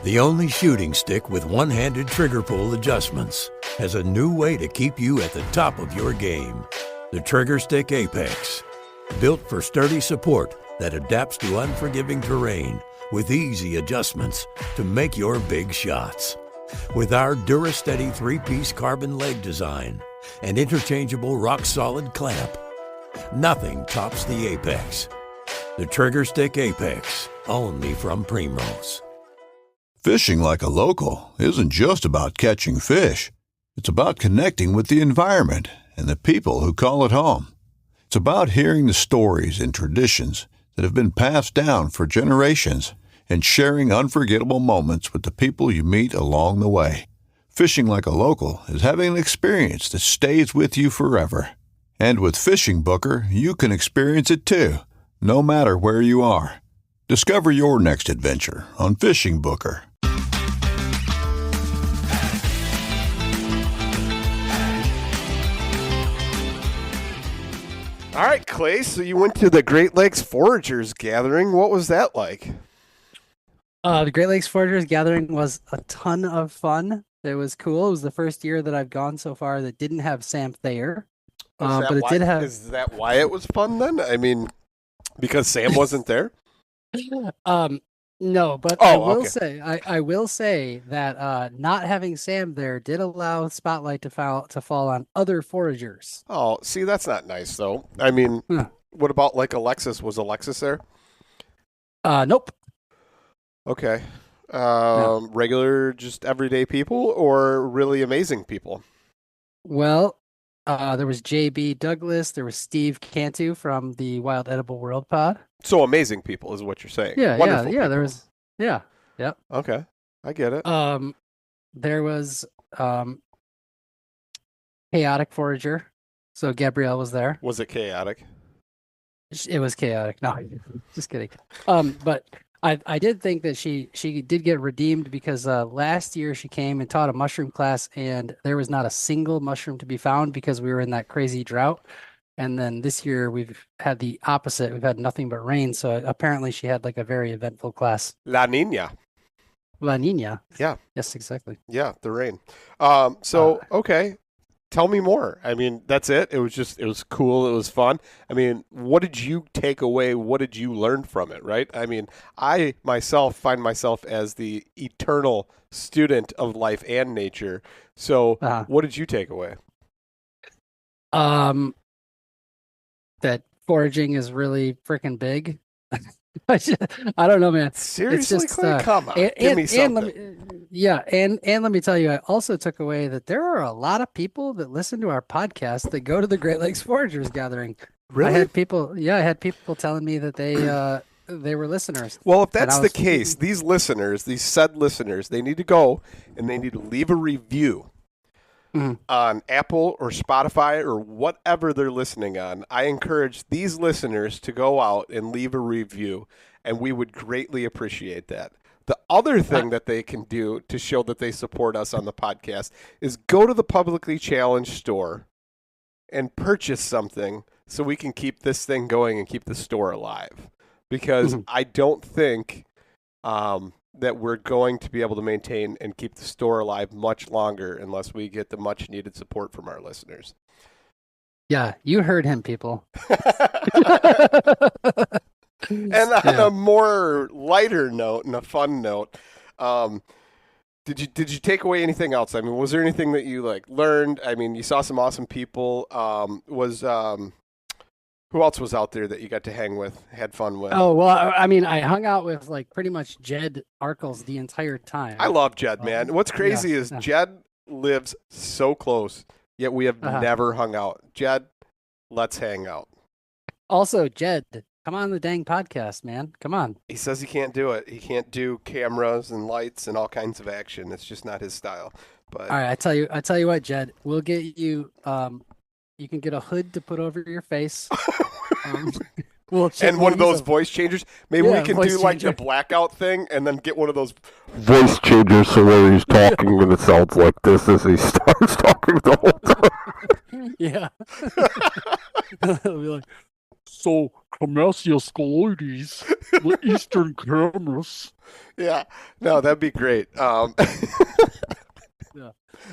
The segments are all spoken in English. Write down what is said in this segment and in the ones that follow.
the only shooting stick with one-handed trigger pull adjustments, has a new way to keep you at the top of your game. The Trigger Stick Apex. Built for sturdy support that adapts to unforgiving terrain with easy adjustments to make your big shots. With our DuraSteady 3-piece carbon leg design and interchangeable rock-solid clamp, nothing tops the Apex. The Trigger Stick Apex, only from Primos. Fishing like a local isn't just about catching fish. It's about connecting with the environment and the people who call it home. It's about hearing the stories and traditions that have been passed down for generations and sharing unforgettable moments with the people you meet along the way. Fishing like a local is having an experience that stays with you forever. And with Fishing Booker, you can experience it too, no matter where you are. Discover your next adventure on Fishing Booker. All right, Clay, so you went to the Great Lakes Foragers Gathering. What was that like? The Great Lakes Foragers Gathering was a ton of fun. It was cool. It was the first year that I've gone so far that didn't have Sam Thayer. But it did have. Is that why it was fun then? I mean, because Sam wasn't there? No, but I will say that not having Sam there did allow spotlight to fall on other foragers. Oh, see, that's not nice though. I mean, What about like Alexis? Was Alexis there? Nope. Okay. No. Regular, just everyday people, or really amazing people? Well, there was J.B. Douglas. There was Steve Cantu from the Wild Edible World Pod. So amazing people is what you're saying. Yeah, Wonderful yeah. people. There was, yeah. Okay, I get it. There was Chaotic Forager. So Gabrielle was there. Was it chaotic? It was chaotic. No, just kidding. But I did think that she did get redeemed because last year she came and taught a mushroom class and there was not a single mushroom to be found because we were in that crazy drought. And then this year we've had the opposite. We've had nothing but rain. So apparently she had like a very eventful class. La Nina. La Nina. Yeah. Yes, exactly. Yeah, the rain. Okay. Tell me more. I mean, that's it. It was cool. It was fun. I mean, what did you take away? What did you learn from it, right? I mean, I myself find myself as the eternal student of life and nature. So what did you take away? That foraging is really freaking big. I don't know, man. Seriously, it's just, Clay? Come on, give me something. And let me tell you, I also took away that there are a lot of people that listen to our podcast that go to the Great Lakes Foragers Gathering. Really? I had people telling me that they were listeners. Well, if that's the case, these said listeners, they need to go and they need to leave a review on Apple or Spotify or whatever they're listening on. I encourage these listeners to go out and leave a review, and we would greatly appreciate that. The other thing that they can do to show that they support us on the podcast is go to the Publicly Challenged store and purchase something so we can keep this thing going and keep the store alive. Because I don't think that we're going to be able to maintain and keep the store alive much longer unless we get the much needed support from our listeners. Yeah, you heard him, people. And on a more lighter note and a fun note, did you take away anything else? I mean, was there anything that you learned? I mean, you saw some awesome people. Who else was out there that you got to hang with, had fun with? Oh, well, I mean, I hung out with pretty much Jed Arkles the entire time. I love Jed, man. What's crazy is Jed lives so close, yet we have never hung out. Jed, let's hang out. Also, Jed, come on the dang podcast, man. Come on. He says he can't do it. He can't do cameras and lights and all kinds of action. It's just not his style. But all right, I tell you what, Jed, we'll get you you can get a hood to put over your face. And one of those voice changers. Maybe we can do the blackout thing and then get one of those voice changers so where he's talking and it sounds like this as he starts talking the whole time. Yeah. It'll be like, so Commercioscoloides, the Eastern Camus. Yeah, no, that'd be great. Yeah.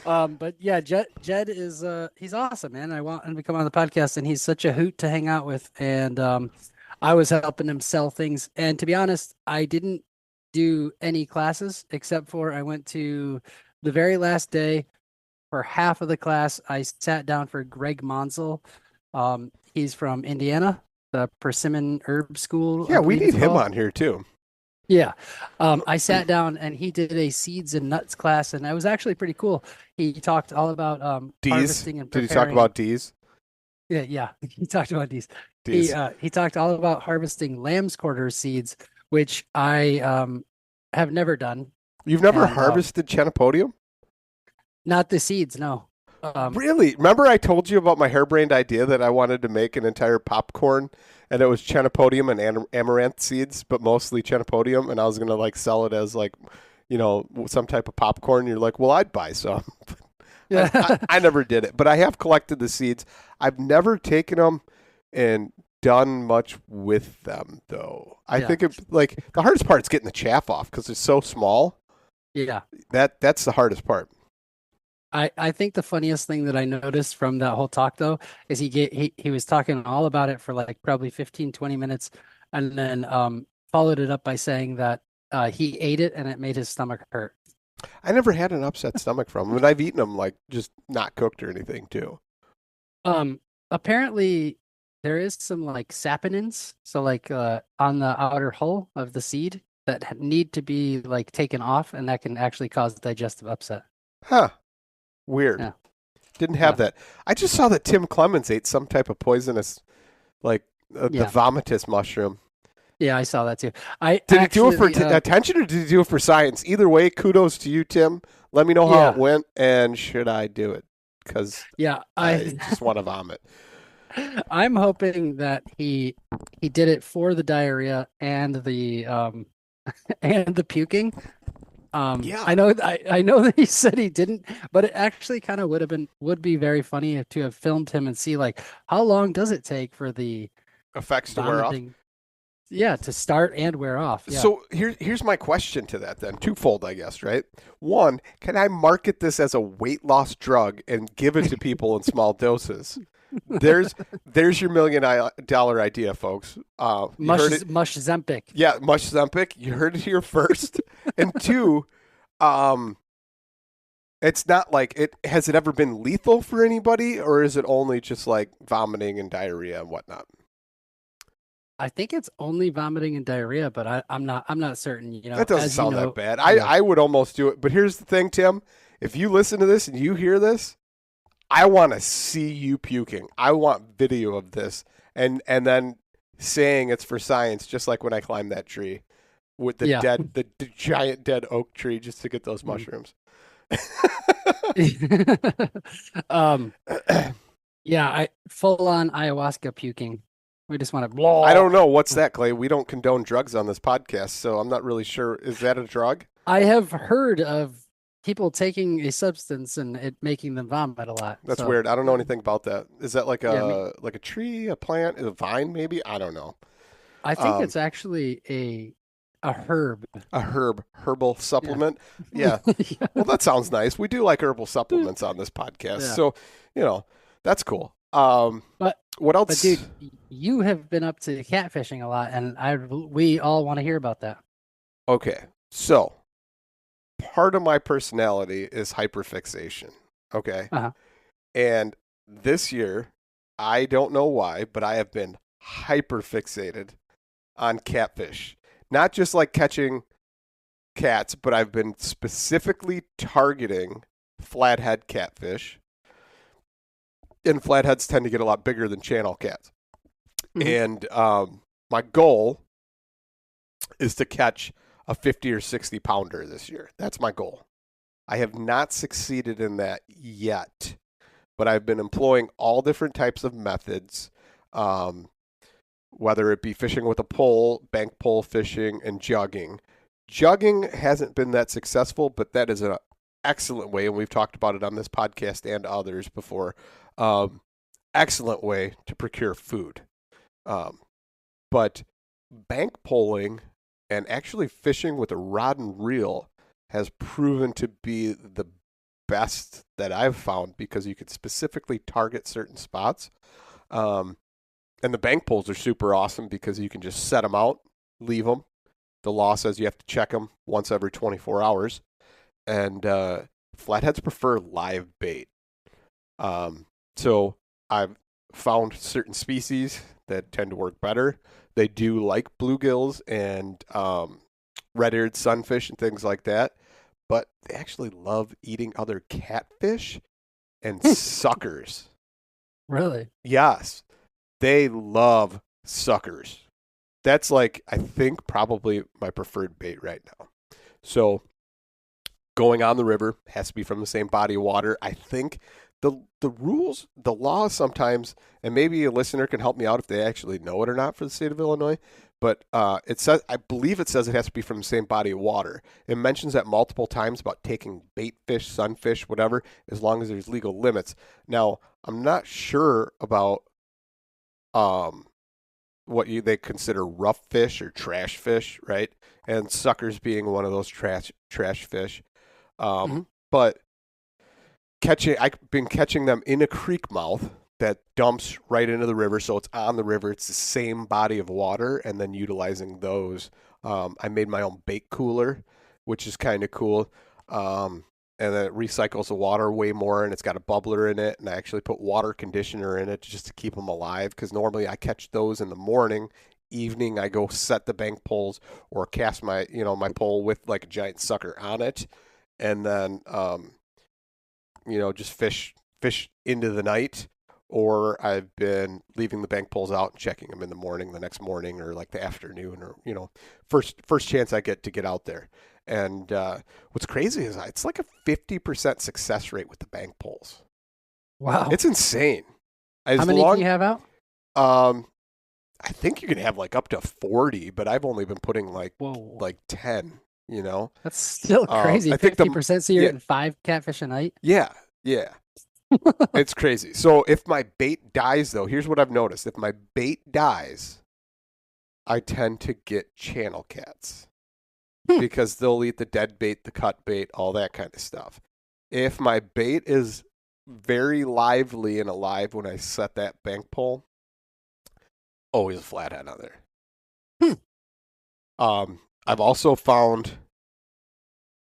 But yeah, Jed is he's awesome, man. I want him to come on the podcast, and he's such a hoot to hang out with. And I was helping him sell things. And to be honest, I didn't do any classes except for I went to the very last day for half of the class. I sat down for Greg Monsell. He's from Indiana, the Persimmon Herb School. I Yeah, we believe need it's him called. on here too. Yeah. I sat down and he did a seeds and nuts class, and that was actually pretty cool. He talked all about D's. harvesting and Did he talk preparing. about D's? Yeah. He talked about these. D's. He talked all about harvesting lamb's quarter seeds, which I have never done. You've never And, harvested Chenopodium? Not the seeds, no. Really? Remember I told you about my harebrained idea that I wanted to make an entire popcorn, and it was Chenopodium and amaranth seeds, but mostly Chenopodium, and I was gonna like sell it as like, some type of popcorn. You're like, well, I'd buy some. Yeah. I never did it, but I have collected the seeds. I've never taken them and done much with them, though. I Yeah. think the hardest part is getting the chaff off because it's so small. Yeah. That's the hardest part. I think the funniest thing that I noticed from that whole talk though is he was talking all about it for like probably 15, 20 minutes, and then followed it up by saying that he ate it and it made his stomach hurt. I never had an upset stomach from them, and I've eaten them like just not cooked or anything too. Apparently there is some like saponins, so like on the outer hull of the seed that need to be like taken off, and that can actually cause digestive upset. Huh. Weird. Yeah. Didn't have that. I just saw that Tim Clemens ate some type of poisonous, like the Yeah. vomitus mushroom. Yeah, I saw that too. Did he do it for attention or did he do it for science? Either way, kudos to you, Tim. Let me know how it went, and should I do it? Because I just want to vomit. I'm hoping that he did it for the diarrhea and the and the puking. Yeah. I know that he said he didn't, but it actually kind of would be very funny to have filmed him and see like how long does it take for the Effects to wear off. vomiting, yeah, to start and wear off. Yeah. So here's my question to that then. Twofold, I guess, right? One, can I market this as a weight loss drug and give it to people in small doses? There's your $1 million idea, folks. Mush Zempic. Yeah, Mush Zempic. You heard it here first. And two, it's not like has it ever been lethal for anybody, or is it only just like vomiting and diarrhea and whatnot? I think it's only vomiting and diarrhea, but I'm not certain. That doesn't as sound you know, that bad. I would almost do it. But here's the thing, Tim. If you listen to this and you hear this, I want to see you puking. I want video of this, and then saying it's for science, just like when I climbed that tree with the the giant dead oak tree, just to get those mushrooms. Yeah, full on ayahuasca puking. We just want to blow. I don't know what's that, Clay. We don't condone drugs on this podcast, so I'm not really sure. Is that a drug? I have heard of people taking a substance and it making them vomit a lot. That's so. weird. I don't know anything about that. Is that like Yeah, like a tree, a plant, a vine, maybe? I don't know. I think it's actually a herb. A herbal supplement. Yeah. Yeah. Well, that sounds nice. We do like herbal supplements on this podcast, Yeah. so that's cool. But what else? But dude, you have been up to catfishing a lot, and we all want to hear about that. Okay, so part of my personality is hyperfixation. Okay, and this year, I don't know why, but I have been hyperfixated on catfish. Not just like catching cats, but I've been specifically targeting flathead catfish. And flatheads tend to get a lot bigger than channel cats. And my goal is to catch a 50 or 60 pounder this year. That's my goal. I have not succeeded in that yet, but I've been employing all different types of methods, whether it be fishing with a pole, bank pole fishing, and jugging. Jugging hasn't been that successful, but that is an excellent way, and we've talked about it on this podcast and others before. Excellent way to procure food. But bank poling and actually fishing with a rod and reel has proven to be the best that I've found because you can specifically target certain spots. And the bank poles are super awesome because you can just set them out, leave them. The law says you have to check them once every 24 hours. And flatheads prefer live bait. So I've found certain species that tend to work better. They do like bluegills and red-eared sunfish and things like that, but they actually love eating other catfish and suckers. Really? Yes, they love suckers. That's like, I think, probably my preferred bait right now. So going on the river has to be from the same body of water. I think the rules, the laws sometimes, and maybe a listener can help me out if they actually know it or not for the state of Illinois, but it says, I believe it says it has to be from the same body of water. It mentions that multiple times about taking bait fish, sunfish, whatever, as long as there's legal limits. Now, I'm not sure about what they consider rough fish or trash fish, right? And suckers being one of those trash fish. But I've been catching them in a creek mouth that dumps right into the river, so it's on the river. It's the same body of water, and then utilizing those. I made my own bait cooler, which is kind of cool. And then it recycles the water way more, and it's got a bubbler in it, and I actually put water conditioner in it just to keep them alive, because normally I catch those in the morning. Evening, I go set the bank poles or cast my pole with like a giant sucker on it, and then just fish into the night. Or I've been leaving the bank poles out and checking them in the morning, the next morning, or like the afternoon, or first chance I get to get out there. And what's crazy is it's like a 50% success rate with the bank poles. Wow, it's insane. How many can you have out? I think you can have like up to 40, but I've only been putting like 10. That's still crazy. I think 50%. So you're getting 5 catfish a night. Yeah. It's crazy. So if my bait dies, though, here's what I've noticed. If my bait dies, I tend to get channel cats because they'll eat the dead bait, the cut bait, all that kind of stuff. If my bait is very lively and alive when I set that bank pole, always a flathead on there. I've also found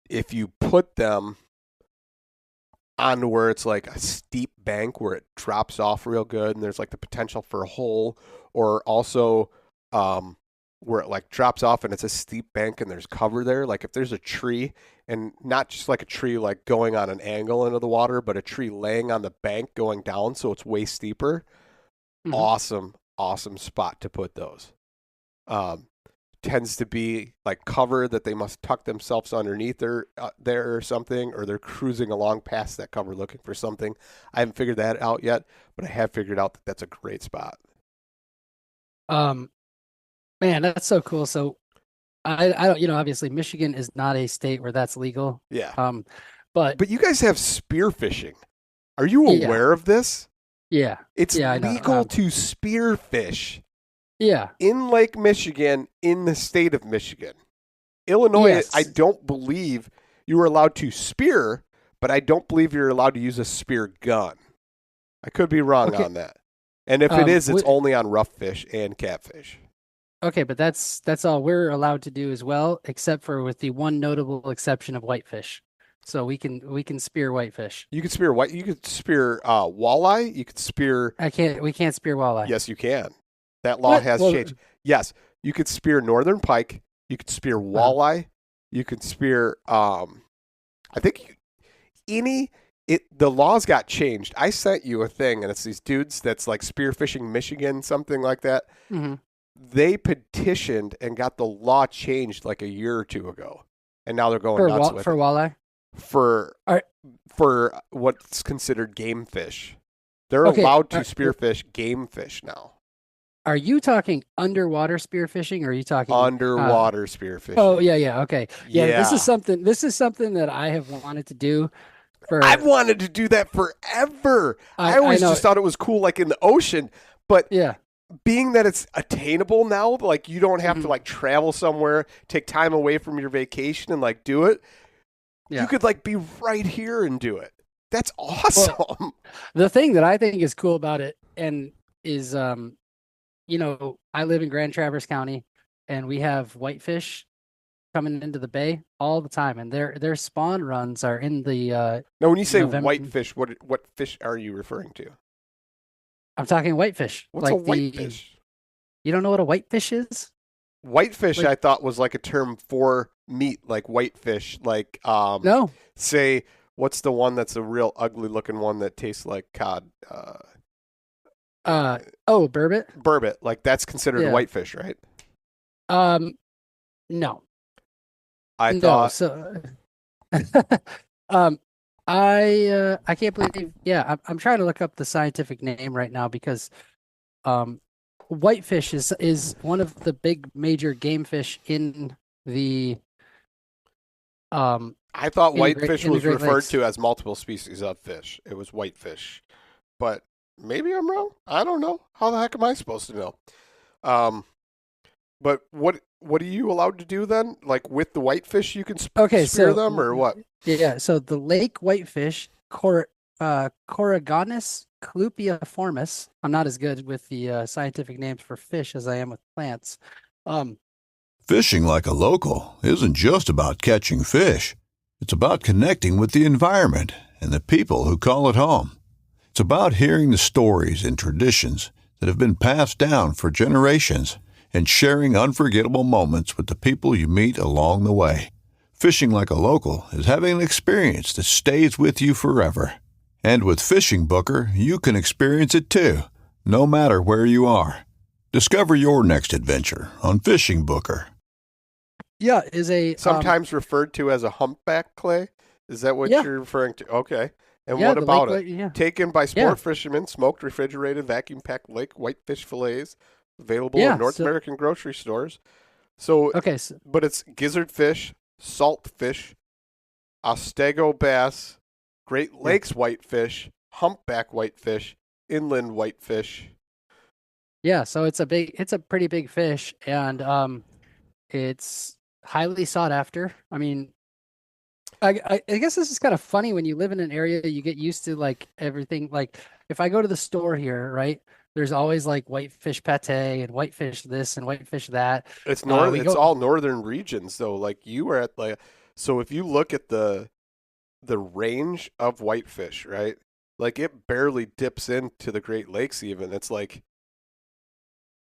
if you put them on where it's like a steep bank where it drops off real good and there's like the potential for a hole, or also where it like drops off and it's a steep bank and there's cover there, like if there's a tree, and not just like a tree like going on an angle into the water, but a tree laying on the bank going down so it's way steeper. Awesome spot to put those. Tends to be like cover that they must tuck themselves underneath there or something, or they're cruising along past that cover looking for something. I haven't figured that out yet, but I have figured out that that's a great spot. Man, that's so cool. So I don't, obviously Michigan is not a state where that's legal. Yeah. But you guys have spear fishing. Are you aware of this? Yeah. It's legal to spear fish. Yeah. In Lake Michigan, in the state of Michigan. Illinois, yes. I don't believe you are allowed to spear, but I don't believe you're allowed to use a spear gun. I could be wrong on that. And if it is, it's only on rough fish and catfish. Okay, but that's all we're allowed to do as well, except for with the one notable exception of whitefish. So we can spear whitefish. You can spear you could spear walleye. You could spear. We can't spear walleye. Yes, you can. That law has changed. Yes, you could spear northern pike. You could spear walleye. You could spear. I think the laws got changed. I sent you a thing, and it's these dudes that's like spearfishing Michigan, something like that. Mm-hmm. They petitioned and got the law changed like a year or two ago, and now they're going nuts with for walleye. For what's considered game fish, they're allowed to spearfish game fish now. Are you talking underwater spearfishing, or are you talking underwater spearfishing? Oh yeah, okay, yeah. This is something that I have wanted to do. I've wanted to do that forever. I always just thought it was cool, like in the ocean. But being that it's attainable now, like you don't have to like travel somewhere, take time away from your vacation and like do it. Yeah. You could like be right here and do it. That's awesome. Well, the thing that I think is cool about it and is, you know, I live in Grand Traverse County and we have whitefish coming into the bay all the time, and their spawn runs are in the Now, when you say November. whitefish, what fish are you referring to? I'm talking whitefish. What's a whitefish? You don't know what a whitefish is? Whitefish, Like- I thought was like a term for meat, like whitefish. Like, No. say, what's the one that's a real ugly looking one that tastes like cod? Burbot. Burbot. Like that's considered Yeah. whitefish, right? No. I thought. So, I can't believe. Yeah, I'm trying to look up the scientific name right now because, whitefish is one of the big major game fish in the I thought in the whitefish in the was Great referred Lakes. to as multiple species of fish. It was whitefish, but maybe I'm wrong. I don't know. How the heck am I supposed to know? But what are you allowed to do then? Like with the whitefish, you can Okay, spear so them or what? Yeah, so the lake whitefish, Corriganus clupiiformis. I'm not as good with the scientific names for fish as I am with plants. Fishing like a local isn't just about catching fish. It's about connecting with the environment and the people who call it home. It's about hearing the stories and traditions that have been passed down for generations and sharing unforgettable moments with the people you meet along the way. Fishing like a local is having an experience that stays with you forever. And with Fishing Booker, you can experience it too, no matter where you are. Discover your next adventure on Fishing Booker. Yeah, is a Sometimes referred to as a humpback clay. Is that what Yeah. you're referring to? Okay. And yeah, what the about lake it? white- yeah. Taken by sport Yeah. fishermen, smoked, refrigerated, vacuum packed lake whitefish fillets, available Yeah, in North so- American grocery stores. So, Okay, so, but it's gizzard fish, salt fish, Ostego bass, Great Lakes whitefish, humpback whitefish, inland whitefish. yeah, so it's a pretty big fish, and it's highly sought after. I mean, I guess this is kind of funny when you live in an area you get used to like everything. Like if I go to the store here, right? There's always like whitefish pate and whitefish this and whitefish that. It's we it's go- all northern regions though. Like you were at like, so if you look at the range of whitefish, right? Like it barely dips into the Great Lakes even. It's like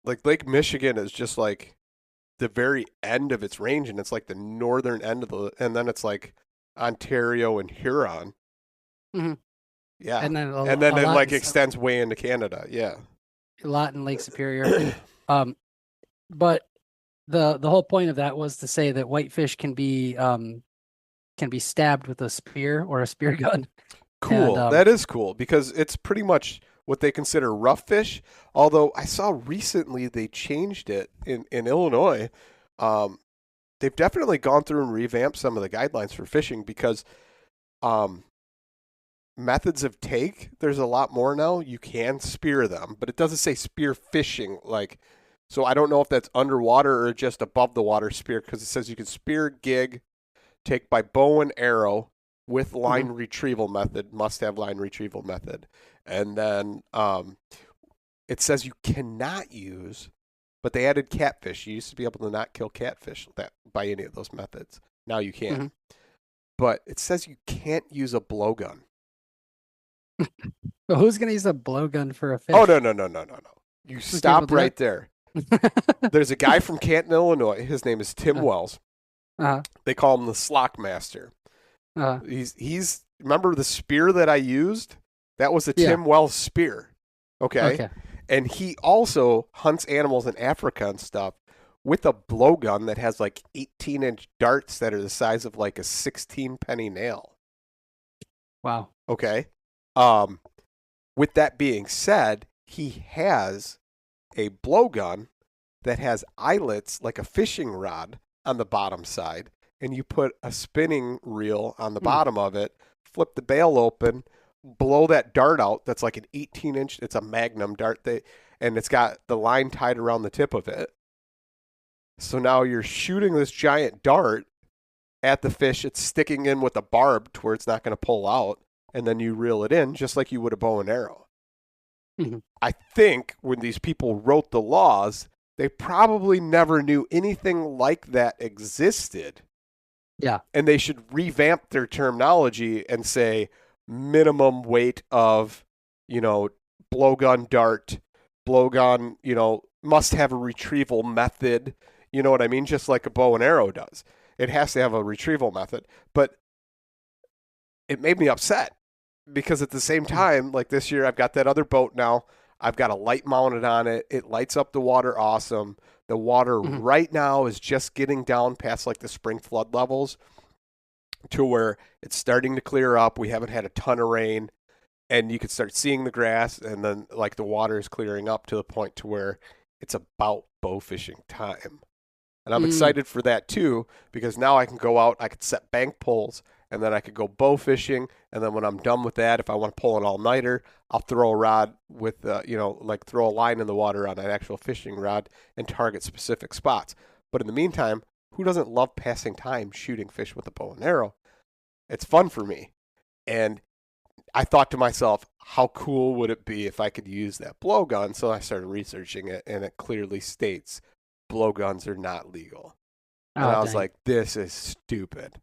Lake Michigan is just like the very end of its range, and it's like the northern end of and then it's like Ontario and Huron. Mhm. Yeah. And then a And then it lot like in- extends way into Canada. Yeah. a lot in Lake Superior. But the whole point of that was to say that whitefish can be stabbed with a spear or a spear gun. Cool. And, That is cool because it's pretty much what they consider rough fish. Although I saw recently they changed it in Illinois. They've definitely gone through and revamped some of the guidelines for fishing because methods of take, there's a lot more now. You can spear them, but it doesn't say spear fishing. Like, so I don't know if that's underwater or just above the water spear because it says you can spear, gig, take by bow and arrow with line retrieval method, must have line retrieval method. And then it says you cannot use, but they added catfish. You used to be able to not kill catfish by any of those methods. Now you can. But it says you can't use a blowgun. But who's gonna use a blowgun for a fish? Oh, no. You Some stop people do right there. There's a guy from Canton, Illinois. His name is Tim Wells. Uh-huh. They call him the Slock Master. Uh-huh. He's remember the spear that I used? That was a Yeah. Tim Wells spear. Okay. Okay. And he also hunts animals in Africa and stuff with a blowgun that has like 18-inch darts that are the size of like a 16-penny nail. Wow. Okay. With that being said, he has a blowgun that has eyelets like a fishing rod on the bottom side, and you put a spinning reel on the bottom of it, flip the bail open, blow that dart out. That's like an 18-inch. It's a Magnum dart. and it's got the line tied around the tip of it. So now you're shooting this giant dart at the fish. It's sticking in with a barb to where it's not going to pull out, and then you reel it in just like you would a bow and arrow. Mm-hmm. I think when these people wrote the laws, they probably never knew anything like that existed. Yeah. And they should revamp their terminology and say minimum weight of, blowgun dart, blowgun, must have a retrieval method. You know what I mean? Just like a bow and arrow does. It has to have a retrieval method. But it made me upset because at the same time, like this year, I've got that other boat now. I've got a light mounted on it. It lights up the water awesome. The water right now is just getting down past like the spring flood levels to where it's starting to clear up. We haven't had a ton of rain, and you can start seeing the grass, and then like the water is clearing up to the point to where it's about bow fishing time. And I'm excited for that too, because now I can go out, I could set bank poles, and then I could go bow fishing. And then when I'm done with that, if I want to pull an all-nighter, I'll throw a rod with, throw a line in the water on an actual fishing rod and target specific spots. But in the meantime, who doesn't love passing time shooting fish with a bow and arrow? It's fun for me. And I thought to myself, how cool would it be if I could use that blowgun? So I started researching it, and it clearly states blowguns are not legal. And I was like, this is stupid.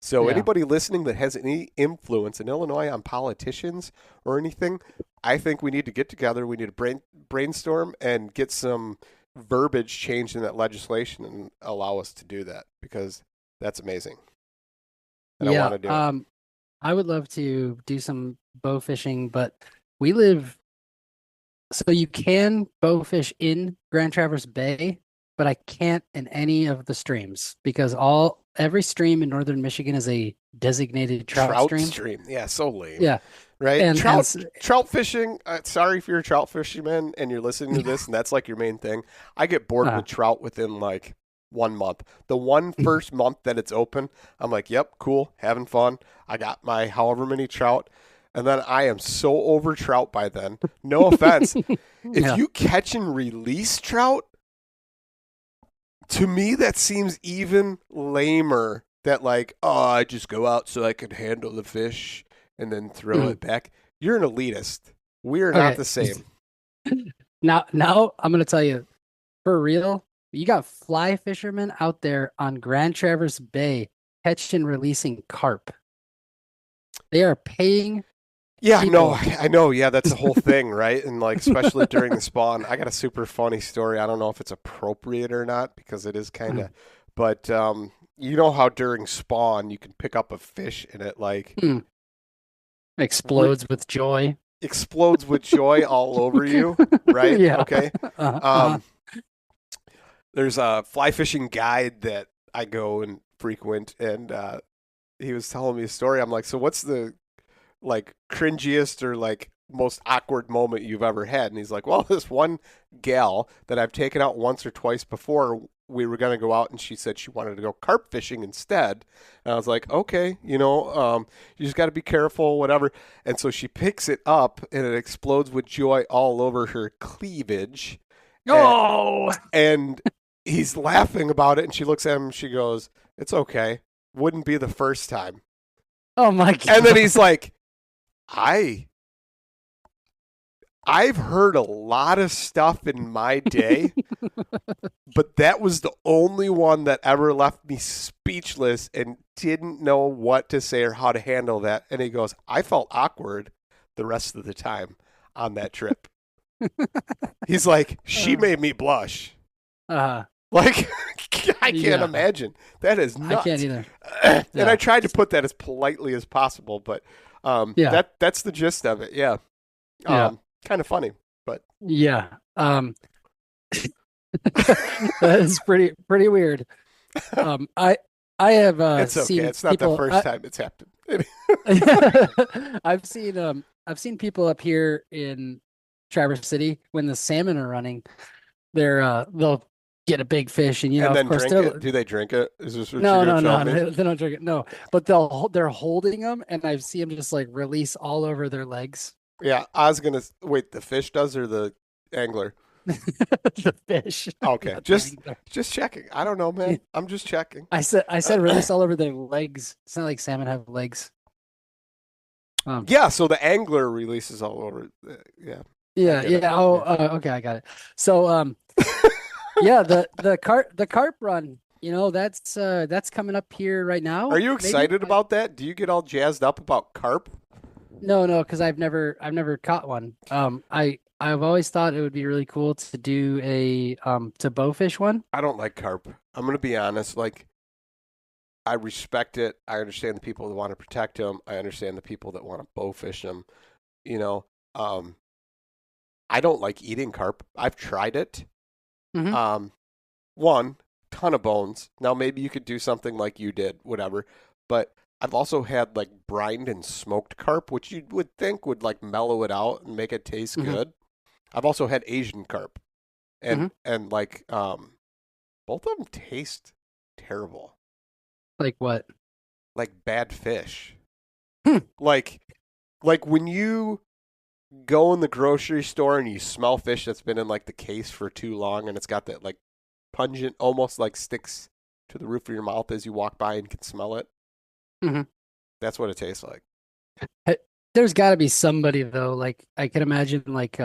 So anybody listening that has any influence in Illinois on politicians or anything, I think we need to get together. We need to brainstorm and get some verbiage changed in that legislation and allow us to do that, because that's amazing. And I want to do it. I would love to do some bow fishing, but so you can bow fish in Grand Traverse Bay, but I can't in any of the streams because every stream in northern Michigan is a designated trout stream. Yeah, so lame. Yeah. Right? And trout fishing, sorry if you're a trout fisherman and you're listening to this and that's like your main thing. I get bored with trout within like 1 month. The first month that it's open, I'm like, yep, cool, having fun. I got my however many trout. And then I am so over trout by then. No offense. If you catch and release trout, to me, that seems even lamer. That like, I just go out so I can handle the fish and then throw it back. You're an elitist. We're not the same. Now I'm going to tell you, for real, you got fly fishermen out there on Grand Traverse Bay catching and releasing carp. They are paying. Yeah, no, I know. Yeah, that's the whole thing, right? And like, especially during the spawn, I got a super funny story. I don't know if it's appropriate or not because it is kind of, but you know how during spawn you can pick up a fish and it like explodes with joy. Explodes with joy all over you, right? Yeah. Okay. There's a fly fishing guide that I go and frequent, and he was telling me a story. I'm like, so what's the like cringiest or like most awkward moment you've ever had? And he's like, well, this one gal that I've taken out once or twice before, we were going to go out and she said she wanted to go carp fishing instead. And I was like, okay, you just got to be careful, whatever. And so she picks it up and it explodes with joy all over her cleavage. Oh! And he's laughing about it. And she looks at him and she goes, it's okay. Wouldn't be the first time. Oh my God. And then he's like, I've heard a lot of stuff in my day, but that was the only one that ever left me speechless and didn't know what to say or how to handle that. And he goes, I felt awkward the rest of the time on that trip. He's like, she made me blush. Like, I can't imagine. That is nuts. I can't either. And I tried to put that as politely as possible, but that's the gist of it. Yeah. Kind of funny, but yeah. That is pretty weird. I have it's okay. seen It's not people, the first time it's happened. I've seen people up here in Traverse City when the salmon are running. They'll get a big fish and then of course drink it. Do they drink it? Is this what no, me? they don't drink it. No, but they're holding them, and I see them just like release all over their legs. Yeah, I was gonna wait. The fish does or the angler? The fish. Okay, not the just angler. just checking. I don't know, man. I'm just checking. I said release all over their legs. It's not like salmon have legs. Yeah, so the angler releases all over. Yeah, I Yeah, get it. yeah. Oh, okay, I got it. So, yeah, the carp run, that's coming up here right Are now. you Maybe. excited about that? Do you get all jazzed up about carp? No, because I've never caught one. I've always thought it would be really cool to do to bowfish one. I don't like carp. I'm gonna be honest. Like, I respect it. I understand the people that want to protect them. I understand the people that want to bowfish them. You know, um, I don't like eating carp. I've tried it. Hmm. One ton of bones. Now maybe you could do something like you did, whatever. But I've also had like brined and smoked carp, which you would think would like mellow it out and make it taste Hmm. good. I've also had Asian carp, Hmm. and like both of them taste terrible, Like what? like bad fish. Hmm. Like when you go in the grocery store and you smell fish that's been in like the case for too long and it's got that like pungent, almost like sticks to the roof of your mouth as you walk by and can smell it. Hmm. That's what it tastes like. There's got to be somebody though. Like I can imagine, like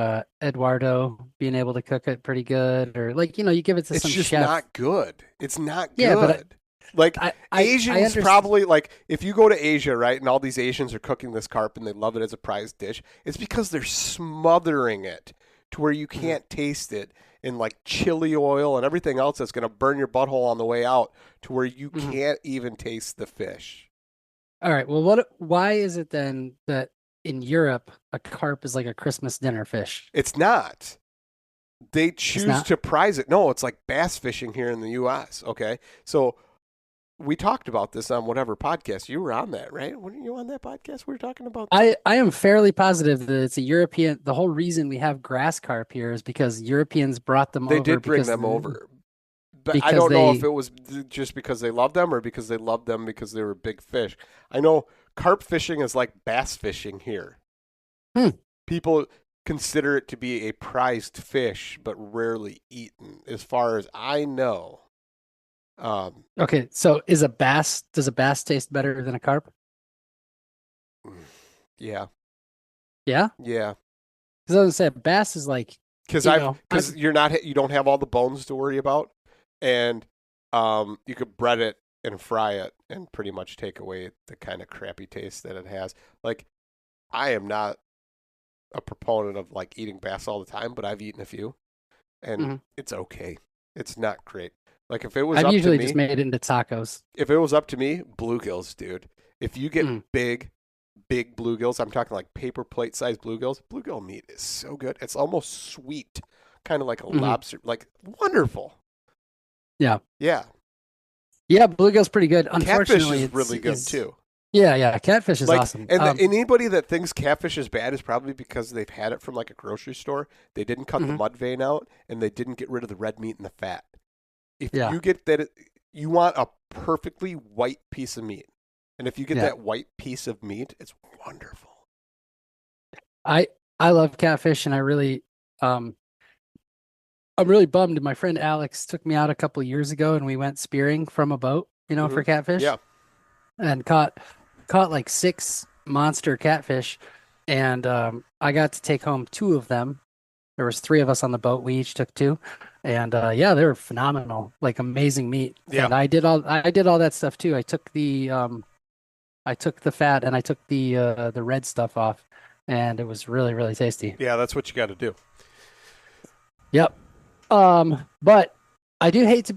Eduardo being able to cook it pretty good, or like you give it to It's some just chef. not good. It's not Yeah, but good. Like I Asians understand. probably like if you go to Asia, right, and all these Asians are cooking this carp and they love it as a prized dish, it's because they're smothering it to where you can't taste it in like chili oil and everything else that's going to burn your butthole on the way out to where you Mhm. can't even taste the fish. All right. Well, why is it then that in Europe a carp is like a Christmas dinner fish? It's not. They It's choose not. to prize it. No, it's like bass fishing here in the U.S. Okay, so we talked about this on whatever podcast you were on that, right? Weren't you on that podcast? We were talking about. I am fairly positive that it's a European. The whole reason we have grass carp here is because Europeans brought them They over did bring them over, but I because don't know if they. it was just because they loved them or because they loved them because they were big fish. I know carp fishing is like bass fishing here. Hmm. People consider it to be a prized fish, but rarely eaten, as far as I know. Okay, so does a bass taste better than a carp? Yeah, Yeah, yeah. because I was gonna say a bass is like Because you know I, you don't have all the bones to worry about, and you could bread it and fry it and pretty much take away the kind of crappy taste that it has. Like I am not a proponent of like eating bass all the time, but I've eaten a few, and Mhm. it's okay. It's not great. Like if it was I've up to usually me, just made it into tacos. if it was up to me, bluegills, dude. If you get Mm. big bluegills, I'm talking like paper plate sized bluegills. Bluegill meat is so good. It's almost sweet, kind of like a Mhm. lobster, like wonderful. Yeah, Yeah, yeah, bluegill's pretty good. catfish Unfortunately, is really good too. Yeah, catfish is Like, awesome. and anybody that thinks catfish is bad is probably because they've had it from like a grocery store. They didn't cut the Mhm. mud vein out, and they didn't get rid of the red meat and the fat. If Yeah. you get that, you want a perfectly white piece of meat, and if you get Yeah. that white piece of meat, it's wonderful. I love catfish, and um I'm really bummed. My friend Alex took me out a couple years ago, and we went spearing from a boat, for catfish, Yeah, and caught like 6 monster catfish, and I got to take home 2 of them. There was 3 of us on the boat. We each took 2, and yeah, they were phenomenal, like amazing meat. Yeah. And I did all that stuff too. I took the fat and I took the red stuff off, and it was really really tasty. yeah, that's what you got to do. Yep. But I do hate to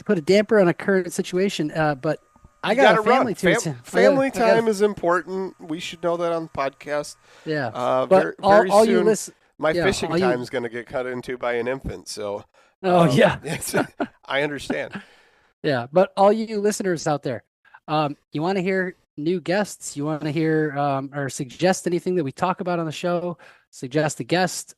put a damper on a current situation. But I You got gotta a family run. to Family I gotta- time is important. We should know that on the podcast. Yeah. Very, But very all you soon, listen. my yeah, fishing all you- time is going to get cut into by an infant. So, Oh yeah. yes, I understand. Yeah. But all you listeners out there, you want to hear new guests? You want to hear or suggest anything that we talk about on the show? Suggest a guest.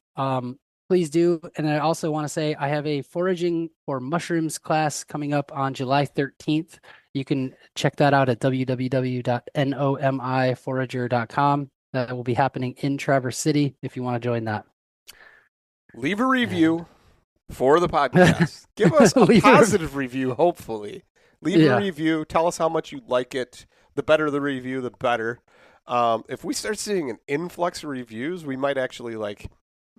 Please do. And I also want to say I have a foraging for mushrooms class coming up on July 13th. You can check that out at www.nomiforager.com. That will be happening in Traverse City if you want to join that. Leave a review for the podcast. Give us a Leave a- positive review, hopefully. Leave Yeah. a review. Tell us how much you like it. The better the review, the better. If we start seeing an influx of reviews, we might actually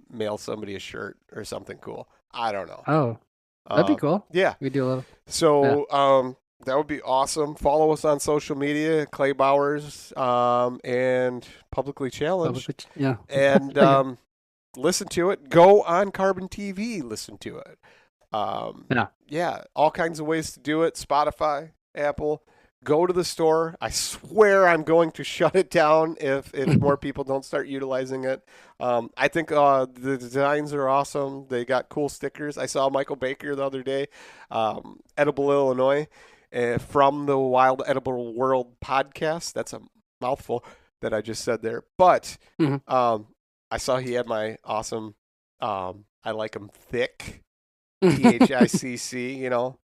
mail somebody a shirt or something cool. I don't know. Oh, that'd be cool. Yeah. We do a little. So that would be awesome. Follow us on social media, Clay Bowers, and Publicly Challenged. Yeah. And listen to it. Go on Carbon TV. Listen to it. Yeah, all kinds of ways to do it. Spotify, Apple. Go to the store. I swear I'm going to shut it down if more people don't start utilizing it. I think the designs are awesome. They got cool stickers. I saw Michael Baker the other day, Edible Illinois, from the Wild Edible World podcast. That's a mouthful that I just said there. But I saw he had my awesome, I like them thick, THICC,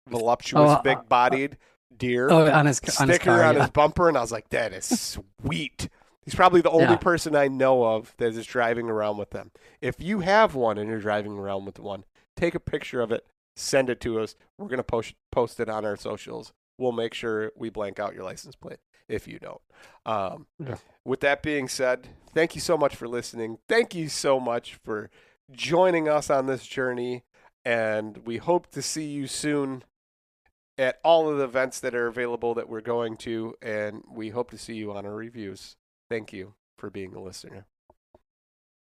voluptuous, big-bodied deer on his sticker car, on his bumper, and I was like, that is sweet. He's probably the only person I know of that is driving around with them. If you have one and you're driving around with one, take a picture of it, send it to us. We're going to post it on our socials. We'll make sure we blank out your license plate if you don't. With that being said, thank you so much for listening. Thank you so much for joining us on this journey, and we hope to see you soon at all of the events that are available that we're going to, and we hope to see you on our reviews. Thank you for being a listener.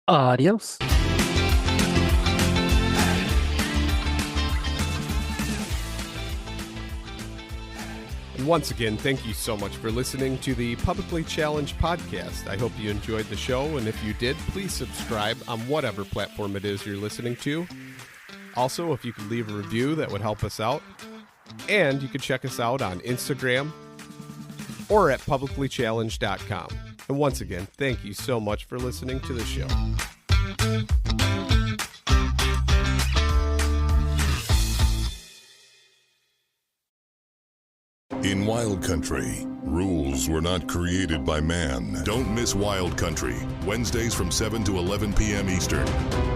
Adios. And once again, thank you so much for listening to the Publicly Challenged podcast. I hope you enjoyed the show, and if you did, please subscribe on whatever platform it is you're listening to. Also, if you could leave a review, that would help us out. And you can check us out on Instagram or at publiclychallenged.com. And once again, thank you so much for listening to the show. In Wild Country, rules were not created by man. Don't miss Wild Country, Wednesdays from 7 to 11 p.m. Eastern.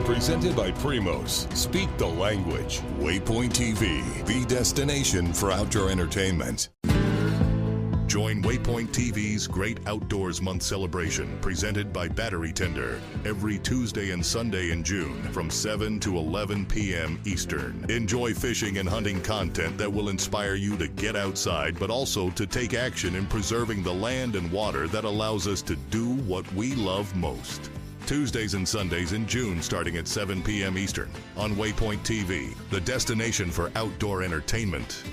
Presented by Primos. Speak the language. Waypoint TV, the destination for outdoor entertainment. Join Waypoint TV's Great Outdoors Month celebration, presented by Battery Tender, every Tuesday and Sunday in June from 7 to 11 p.m. Eastern. Enjoy fishing and hunting content that will inspire you to get outside, but also to take action in preserving the land and water that allows us to do what we love most. Tuesdays and Sundays in June starting at 7 p.m. Eastern on Waypoint TV, the destination for outdoor entertainment.